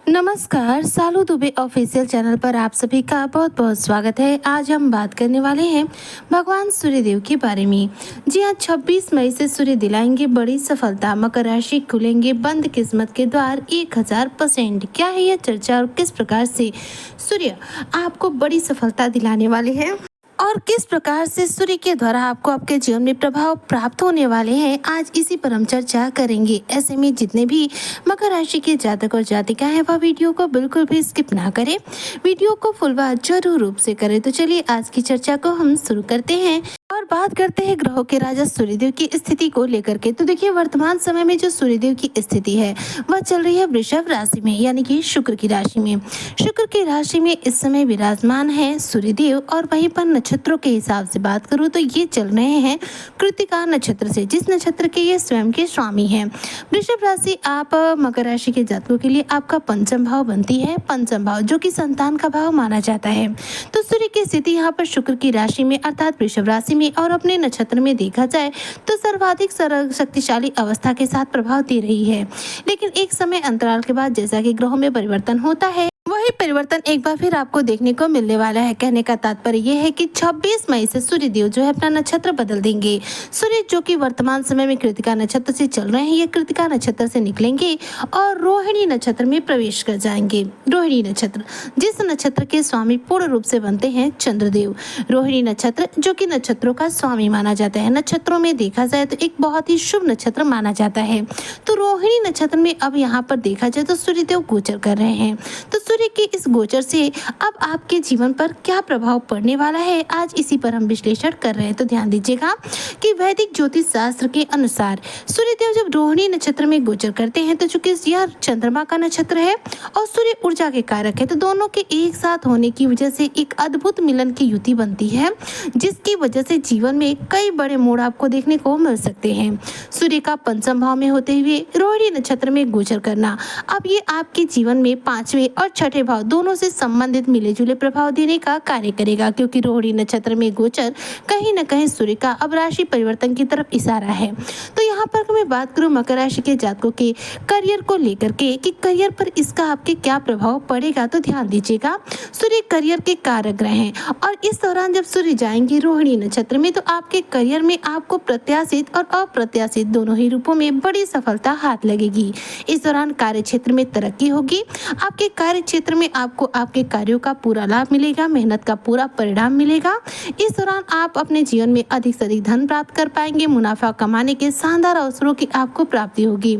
नमस्कार, सालू Dubey official channel पर आप सभी का बहुत बहुत स्वागत है। आज हम बात करने वाले हैं भगवान सूर्यदेव के बारे में। जी हाँ, 26 मई से सूर्य दिलाएंगे बड़ी सफलता, मकर राशि खुलेंगे बंद किस्मत के द्वार 1000%। क्या है यह चर्चा और किस प्रकार से सूर्य आपको बड़ी सफलता दिलाने वाले हैं और किस प्रकार से सूर्य के द्वारा आपको आपके जीवन में प्रभाव प्राप्त होने वाले हैं, आज इसी पर हम चर्चा करेंगे। ऐसे में जितने भी मकर राशि के जातक और जातिका हैं वह वीडियो को बिल्कुल भी स्किप ना करें, वीडियो को फुल वॉच जरूर रूप से करें। तो चलिए आज की चर्चा को हम शुरू करते हैं और बात करते हैं ग्रहों के राजा सूर्यदेव की स्थिति को लेकर के। तो देखिए, वर्तमान समय में जो सूर्यदेव की स्थिति है वह चल रही है वृषभ राशि में, यानी कि शुक्र की राशि में। शुक्र की राशि में इस समय विराजमान है सूर्यदेव, और वहीं पर नक्षत्रों के हिसाब से बात करूं तो ये चल रहे हैं कृतिका नक्षत्र से, जिस नक्षत्र के ये स्वयं के स्वामी हैं। वृषभ राशि आप मकर राशि के जातकों के लिए आपका पंचम भाव बनती है, पंचम भाव जो कि संतान का भाव माना जाता है। तो सूर्य की स्थिति यहाँ पर शुक्र की राशि में अर्थात वृषभ राशि में और अपने नक्षत्र में देखा जाए तो सर्वाधिक शक्तिशाली अवस्था के साथ प्रभाव दे रही है। लेकिन एक समय अंतराल के बाद जैसा कि ग्रहों में परिवर्तन होता है, वही परिवर्तन एक बार फिर आपको देखने को मिलने वाला है। कहने का तात्पर्य यह है कि 26 मई से सूर्यदेव जो है अपना नक्षत्र बदल देंगे। सूर्य जो कि वर्तमान समय में कृतिका नक्षत्र से चल रहे हैं, ये कृतिका नक्षत्र से निकलेंगे और रोहिणी नक्षत्र में प्रवेश कर जाएंगे। रोहिणी नक्षत्र, जिस नक्षत्र के स्वामी पूर्ण रूप से बनते हैं चंद्रदेव। रोहिणी नक्षत्र जो कि नक्षत्रों का स्वामी माना जाता है, नक्षत्रों में देखा जाए तो एक बहुत ही शुभ नक्षत्र माना जाता है। तो रोहिणी नक्षत्र में अब यहाँ पर देखा जाए तो सूर्यदेव गोचर कर रहे हैं। तो सूर्य के इस गोचर से अब आपके जीवन पर क्या प्रभाव पड़ने वाला है, आज इसी पर हम विश्लेषण कर रहे हैं। तो ध्यान दीजिएगा कि वैदिक ज्योतिष शास्त्र के अनुसार सूर्यदेव जब रोहिणी नक्षत्र में गोचर करते हैं तो चूंकि यह चंद्रमा का नक्षत्र है और सूर्य ऊर्जा के कारक है, तो दोनों के एक साथ होने की वजह से एक अद्भुत मिलन की युति बनती है, जिसकी वजह से जीवन में कई बड़े मोड़ आपको देखने को मिल सकते हैं। सूर्य का पंचम भाव में होते हुए रोहिणी नक्षत्र में गोचर करना अब ये आपके जीवन में पांचवें और छठे भाव दोनों से संबंधित मिले जुले प्रभाव देने का कार्य करेगा, क्योंकि रोहिणी नक्षत्र में गोचर कहीं न कहीं सूर्य का अब राशि परिवर्तन की तरफ इशारा है। तो यहाँ पर मैं बात करूँ मकर राशि के जातकों के करियर को लेकर के कि करियर पर इसका आपके क्या प्रभाव पड़ेगा, तो ध्यान दीजिएगा सूर्य करियर के कारक ग्रह हैं और इस दौरान जब सूर्य जाएंगे रोहिणी नक्षत्र में तो आपके करियर में आपको प्रत्याशित और अप्रत्याशित दोनों ही रूपों में बड़ी सफलता हाथ लगेगी। इस दौरान कार्य क्षेत्र में तरक्की होगी, आपके कार्य क्षेत्र में आपको आपके कार्यों का पूरा लाभ मिलेगा, मेहनत का पूरा परिणाम मिलेगा। इस दौरान आप अपने जीवन में अधिक से अधिक धन प्राप्त कर पाएंगे, मुनाफा कमाने के शानदार अवसरों की आपको प्राप्ति होगी।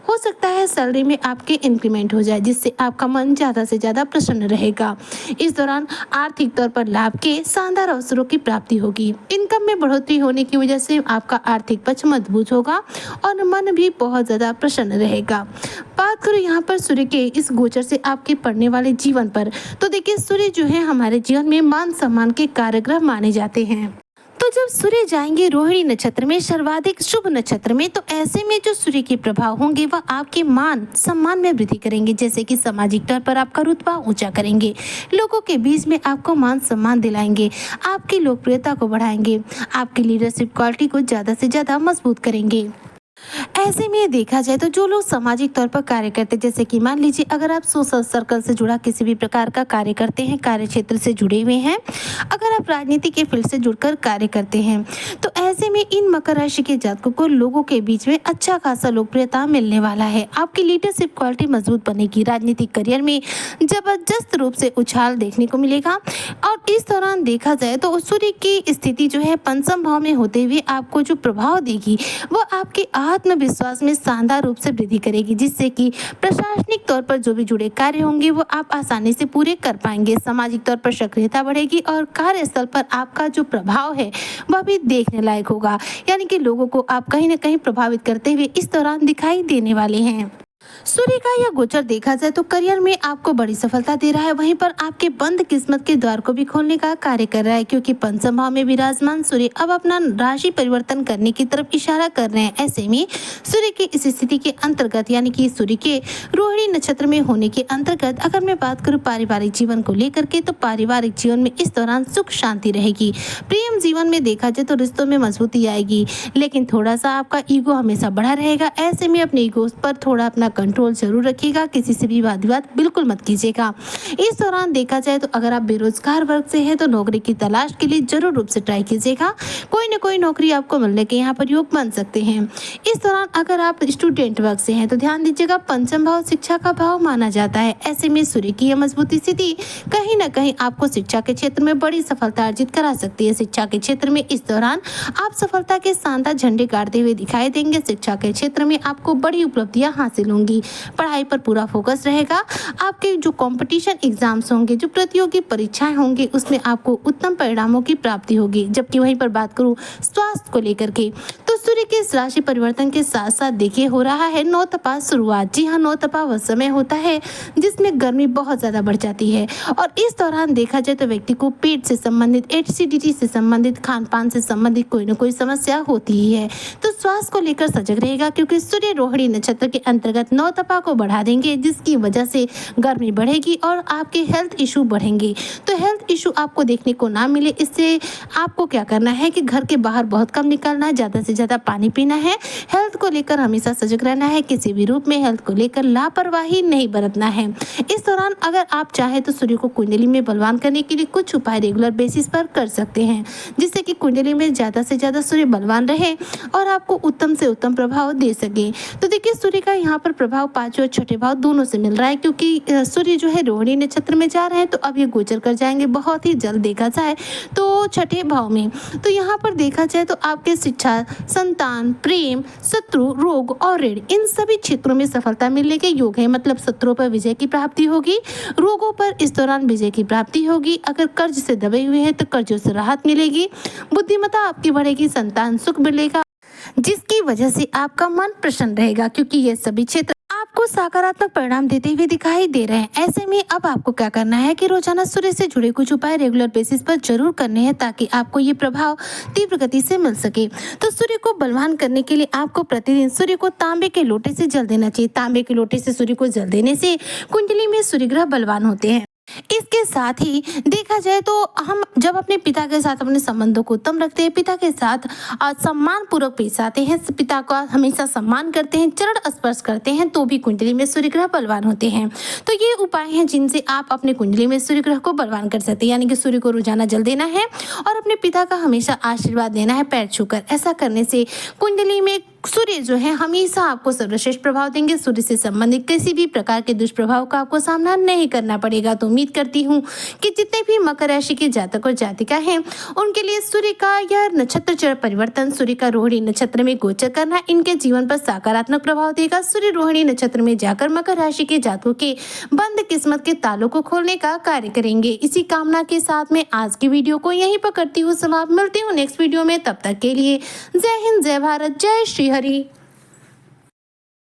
हो सकता है सैलरी में आपके इंक्रीमेंट हो जाए, जिससे आपका मन ज्यादा से ज्यादा प्रसन्न रहेगा। इस दौरान आर्थिक तौर पर लाभ के शानदार अवसरों की प्राप्ति होगी। इनकम में बढ़ोतरी होने की वजह से आपका आर्थिक पक्ष मजबूत होगा और मन भी बहुत ज्यादा प्रसन्न रहेगा। बात करूं यहाँ पर सूर्य के इस गोचर से आपके पड़ने वाले जीवन पर, तो देखिए सूर्य जो है हमारे जीवन में मान सम्मान के कारक माने जाते हैं। तो जब सूर्य जाएंगे रोहिणी नक्षत्र में, सर्वाधिक शुभ नक्षत्र में, तो ऐसे में जो सूर्य के प्रभाव होंगे वह आपके मान सम्मान में वृद्धि करेंगे, जैसे कि सामाजिक तौर पर आपका रुतबा ऊंचा करेंगे, लोगों के बीच में आपको मान सम्मान दिलाएंगे, आपकी लोकप्रियता को बढ़ाएंगे, आपकी लीडरशिप क्वालिटी को ज़्यादा से ज़्यादा मजबूत करेंगे। ऐसे में देखा जाए तो जो लोग सामाजिक तौर पर कार्य करते हैं, जैसे कि मान लीजिए अगर आप सोशल सर्कल से जुड़ा किसी भी प्रकार का कार्य करते हैं, कार्य क्षेत्र से जुड़े हुए हैं, अगर आप राजनीति के फील्ड से जुड़कर कार्य करते हैं, तो ऐसे में इन मकर राशि के जातकों को लोगों के बीच में अच्छा खासा लोकप्रियता मिलने वाला है। आपकी लीडरशिप क्वालिटी मजबूत बनेगी, राजनीतिक करियर में जबरदस्त रूप से उछाल देखने को मिलेगा। और इस दौरान देखा जाए तो सूर्य की स्थिति जो है पंचम भाव में होते हुए आपको जो प्रभाव देगी वह आपके आत्मविश्वास में शानदार रूप से वृद्धि करेगी, जिससे कि प्रशासनिक तौर पर जो भी जुड़े कार्य होंगे वो आप आसानी से पूरे कर पाएंगे। सामाजिक तौर पर सक्रियता बढ़ेगी और कार्यस्थल पर आपका जो प्रभाव है वह भी देखने लायक होगा, यानी कि लोगों को आप कहीं ना कहीं प्रभावित करते हुए इस दौरान दिखाई देने वाले हैं। सूर्य का यह गोचर देखा जाए तो करियर में आपको बड़ी सफलता दे रहा है, वहीं पर आपके बंद किस्मत के द्वार को भी खोलने का कार्य कर रहा है, क्योंकि पंचम भाव में विराजमान सूर्य अब अपना राशि परिवर्तन करने की तरफ इशारा कर रहे हैं। ऐसे में सूर्य की इस स्थिति के अंतर्गत, यानी कि सूर्य के रोहिणी नक्षत्र में होने के अंतर्गत अगर मैं बात करूँ पारिवारिक जीवन को लेकर के, तो पारिवारिक जीवन में इस दौरान सुख शांति रहेगी। प्रेम जीवन में देखा जाए तो रिश्तों में मजबूती आएगी, लेकिन थोड़ा सा आपका ईगो हमेशा बढ़ा रहेगा। ऐसे में अपने ईगो पर थोड़ा अपना कंट्रोल जरूर रखिएगा, किसी से भी वाद विवाद बिल्कुल मत कीजिएगा। इस दौरान देखा जाए तो अगर आप बेरोजगार वर्ग से हैं तो नौकरी की तलाश के लिए जरूर रूप से ट्राई कीजिएगा, कोई न कोई नौकरी आपको मिलने के यहाँ पर योग बन सकते हैं। इस दौरान अगर आप स्टूडेंट वर्ग से हैं तो ध्यान दीजिएगा, पंचम भाव शिक्षा का भाव माना जाता है। ऐसे में सूर्य की यह मजबूती स्थिति कहीं न कहीं आपको शिक्षा के क्षेत्र में बड़ी सफलता अर्जित करा सकती है। शिक्षा के क्षेत्र में इस दौरान आप सफलता के शानदार झंडे गाड़ते हुए दिखाई देंगे। शिक्षा के क्षेत्र में आपको बड़ी उपलब्धियां हासिल होंगी, पढ़ाई पर पूरा फोकस रहेगा। आपके जो कंपटीशन एग्जाम्स होंगे, जो प्रतियोगी परीक्षाएं होंगी, उसमें आपको उत्तम परिणामों की प्राप्ति होगी। जबकि वहीं पर बात करूं स्वास्थ्य को लेकर के, तो सूर्य के इस राशि परिवर्तन के साथ साथ देखिए हो रहा है नौतपा शुरुआत। जी हाँ, नौतपा वह समय होता है जिसमें गर्मी बहुत ज्यादा बढ़ जाती है और इस दौरान देखा जाए तो व्यक्ति को पेट से संबंधित, एसिडिटी से संबंधित, खान पान से संबंधित कोई न कोई समस्या होती ही है। तो स्वास्थ्य को लेकर सजग रहेगा, क्योंकि सूर्य रोहिणी नक्षत्र के अंतर्गत नौतपा को बढ़ा देंगे, जिसकी वजह से गर्मी बढ़ेगी और आपके हेल्थ इशू बढ़ेंगे। तो हेल्थ इशू आपको देखने को ना मिले, इससे आपको क्या करना है कि घर के बाहर बहुत कम निकलना है, ज़्यादा से ज़्यादा पानी पीना है, हेल्थ को लेकर हमेशा सजग रहना है, किसी भी रूप में हेल्थ को लेकर लापरवाही नहीं बरतना है। इस दौरान अगर आप चाहे तो सूर्य को कुंडली में बलवान करने के लिए कुछ उपाय रेगुलर बेसिस पर कर सकते हैं, जिससे कि कुंडली में ज़्यादा से ज़्यादा सूर्य बलवान रहे और आपको उत्तम से उत्तम प्रभाव दे सके। तो देखिए सूर्य का यहाँ पर प्रभाव पांचवें और छठे भाव दोनों से मिल रहा है, क्योंकि सूर्य जो है रोहिणी नक्षत्र में जा रहे हैं, तो अब ये गोचर कर जाएंगे बहुत ही जल्द देखा जाए तो छठे भाव में। तो यहाँ पर देखा जाए तो आपके शिक्षा, संतान, प्रेम, शत्रु, रोग और ऋण, इन सभी क्षेत्रों में सफलता मिलने के योग है। मतलब शत्रुओं पर विजय की प्राप्ति होगी, रोगों पर इस दौरान विजय की प्राप्ति होगी, अगर कर्ज से दबे हुए हैं तो कर्जों से राहत मिलेगी, बुद्धिमत्ता आपकी बढ़ेगी, संतान सुख मिलेगा, जिसकी वजह से आपका मन प्रसन्न रहेगा, क्योंकि ये सभी क्षेत्र आपको सकारात्मक परिणाम देते हुए दिखाई दे रहे हैं। ऐसे में अब आपको क्या करना है कि रोजाना सूर्य से जुड़े कुछ उपाय रेगुलर बेसिस पर जरूर करने हैं, ताकि आपको ये प्रभाव तीव्र गति से मिल सके। तो सूर्य को बलवान करने के लिए आपको प्रतिदिन सूर्य को तांबे के लोटे से जल देना चाहिए। तांबे के लोटे से सूर्य को जल देने से कुंडली में सूर्य ग्रह बलवान होते हैं। इसके साथ ही देखा जाए तो हम जब अपने पिता के साथ अपने संबंधों को उत्तम रखते हैं, पिता के साथ सम्मान पूर्वक पेश आते हैं, पिता का हमेशा सम्मान करते हैं, चरण स्पर्श करते हैं, तो भी कुंडली में सूर्य ग्रह बलवान होते हैं। तो ये उपाय हैं जिनसे आप अपने कुंडली में सूर्य ग्रह को बलवान कर सकते हैं। यानी कि सूर्य को रोजाना जल देना है और अपने पिता का हमेशा आशीर्वाद देना है पैर छूकर। ऐसा करने से कुंडली में सूर्य जो है हमेशा आपको सर्वश्रेष्ठ प्रभाव देंगे। सूर्य से संबंधित किसी भी प्रकार के दुष्प्रभाव का आपको सामना नहीं करना पड़ेगा। तो उम्मीद करती हूँ कि जितने भी मकर राशि के जातक और जातिका हैं, उनके लिए सूर्य का यह नक्षत्र चरण परिवर्तन, सूर्य का रोहिणी नक्षत्र में गोचर करना इनके जीवन पर सकारात्मक प्रभाव देगा। सूर्य रोहिणी नक्षत्र में जाकर मकर राशि के जातकों के बंद किस्मत के तालों को खोलने का कार्य करेंगे। इसी कामना के साथ में आज की वीडियो को यहीं पर करती हूँ समाप्त। मिलती हूँ नेक्स्ट वीडियो में, तब तक के लिए जय हिंद, जय भारत, जय श्री हरि।